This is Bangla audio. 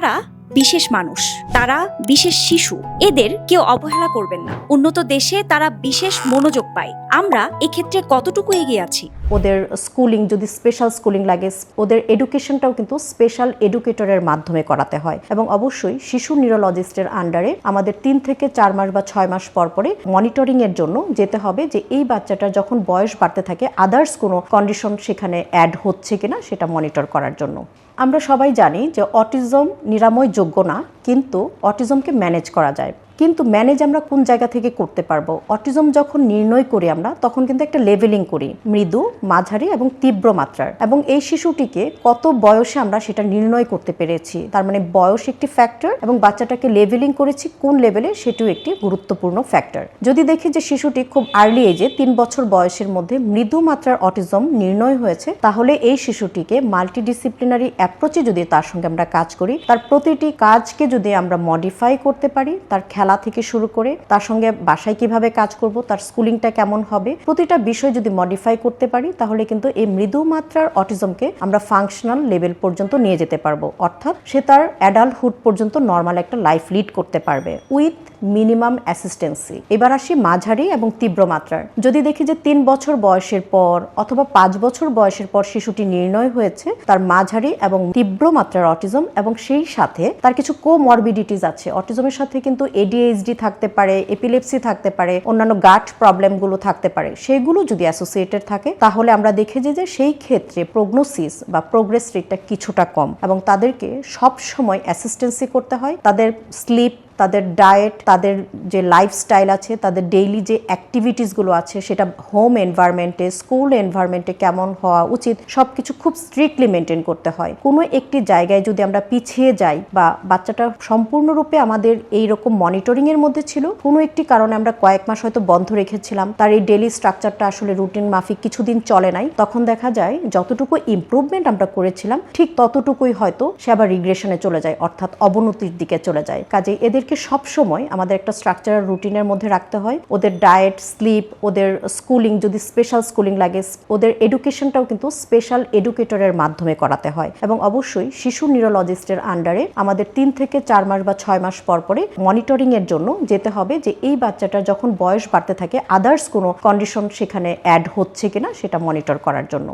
তারা বিশেষ মানুষ, তারা বিশেষ শিশু, এদের কেউ অবহেলা করবেন না। উন্নত দেশে তারা বিশেষ মনোযোগ পায়। আমরা এক্ষেত্রে কতটুকু এগিয়ে আছি? ওদের স্কুলিং যদি স্পেশাল স্কুলিং লাগে, ওদের এডুকেশনটাও কিন্তু স্পেশাল এডুকেটরের মাধ্যমে করাতে হয়। এবং অবশ্যই শিশু নিউরোলজিস্টের আন্ডারে আমাদের 3 থেকে 4 মাস বা 6 মাস পর পরে মনিটরিং এর জন্য যেতে হবে, যে এই বাচ্চাটার যখন বয়স বাড়তে থাকে আদার্স কোনো কন্ডিশন সেখানে অ্যাড হচ্ছে কিনা সেটা মনিটর করার জন্য। আমরা সবাই জানি যে অটিজম নিরাময় যোগ্য না, কিন্তু অটিজমকে ম্যানেজ করা যায়। কিন্তু ম্যানেজ আমরা কোন জায়গা থেকে করতে পারবো? অটিজম যখন নির্ণয় করি আমরা, তখন কিন্তু একটা লেভেলিং করি, মৃদু, মাঝারি এবং তীব্র মাত্রার। এবং এই শিশুটিকে কত বয়সে আমরা সেটা নির্ণয় করতে পেরেছি, তার মানে বয়স একটি ফ্যাক্টর এবং বাচ্চাটাকে লেভেলিং করেছি কোন লেভেলে সেটিও একটি গুরুত্বপূর্ণ ফ্যাক্টর। যদি দেখি যে শিশুটি খুব আর্লি এজে 3 বছর বয়সের মধ্যে মৃদু মাত্রার অটিজম নির্ণয় হয়েছে, তাহলে এই শিশুটিকে মাল্টিডিসিপ্লিনারি অ্যাপ্রোচে যদি তার সঙ্গে আমরা কাজ করি, তার প্রতিটি কাজকে যদি আমরা মডিফাই করতে পারি, তার খেলা থেকে শুরু করে তার সঙ্গে বাসায় কিভাবে কাজ করব, তার স্কুলিংটা কেমন হবে, প্রতিটা বিষয় যদি মডিফাই করতে পারি, তাহলে কিন্তু এই মৃদু মাত্রার অটিজমকে আমরা ফাংশনাল লেভেল পর্যন্ত নিয়ে যেতে পারবো। অর্থাৎ সে তার অ্যাডাল্টহুড পর্যন্ত নর্মাল একটা লাইফ লিড করতে পারবে উইথ মিনিমাম অ্যাসিস্টেন্সি। এবার আসি মাঝারি এবং তীব্র মাত্রার। যদি দেখি যে 3 বছর বয়সের পর অথবা 5 বছর বয়সের পর শিশুটি নির্ণয় হয়েছে তার মাঝারি এবং তীব্র মাত্রার অটিজম, এবং সেই সাথে তার কিছু কোমরবিডিটিস আছে। অটিজমের সাথে কিন্তু ADHD থাকতে পারে, এপিলেপসি থাকতে পারে, অন্যান্য গাট প্রবলেমগুলো থাকতে পারে। সেগুলো যদি অ্যাসোসিয়েটেড থাকে, তাহলে আমরা দেখেছি যে সেই ক্ষেত্রে প্রগনোসিস বা প্রোগ্রেস রেটটা কিছুটা কম, এবং তাদেরকে সব সময় অ্যাসিস্টেন্সি করতে হয়। তাদের স্লিপ, তাদের ডায়েট, তাদের যে লাইফস্টাইল আছে, তাদের ডেইলি যে অ্যাক্টিভিটিসগুলো আছে, সেটা হোম এনভায়রনমেন্টে, স্কুল এনভায়রনমেন্টে কেমন হওয়া উচিত, সবকিছু খুব স্ট্রিক্টলি মেনটেন করতে হয়। কোনো একটি জায়গায় যদি আমরা পিছিয়ে যাই বা বাচ্চাটা সম্পূর্ণরূপে আমাদের এইরকম মনিটরিং এর মধ্যে ছিল, কোনো একটি কারণে আমরা কয়েক মাস হয়তো বন্ধ রেখেছিলাম, তার এই ডেইলি স্ট্রাকচারটা আসলে রুটিন মাফিক কিছুদিন চলে নাই, তখন দেখা যায় যতটুকু ইমপ্রুভমেন্ট আমরা করেছিলাম ঠিক ততটুকুই হয়তো সে আবার রিগ্রেশনে চলে যায়, অর্থাৎ অবনতির দিকে চলে যায়। কাজে এদের সব সময় আমাদের একটা স্ট্রাকচারাল রুটিনের মধ্যে রাখতে হয়। ওদের ডায়েট, স্লিপ, ওদের স্কুলিং যদি স্পেশাল স্কুলিং লাগে, ওদের এডুকেশনটাও কিন্তু স্পেশাল এডুকেটরের মাধ্যমে করাতে হয়। এবং অবশ্যই শিশু নিউরোলজিস্টের আন্ডারে আমাদের 3 থেকে 4 মাস বা 6 মাস পর পরে মনিটরিং এর জন্য যেতে হবে, যে এই বাচ্চাটার যখন বয়স বাড়তে থাকে আদার্স কোনো কন্ডিশন সেখানে অ্যাড হচ্ছে কিনা সেটা মনিটর করার জন্য।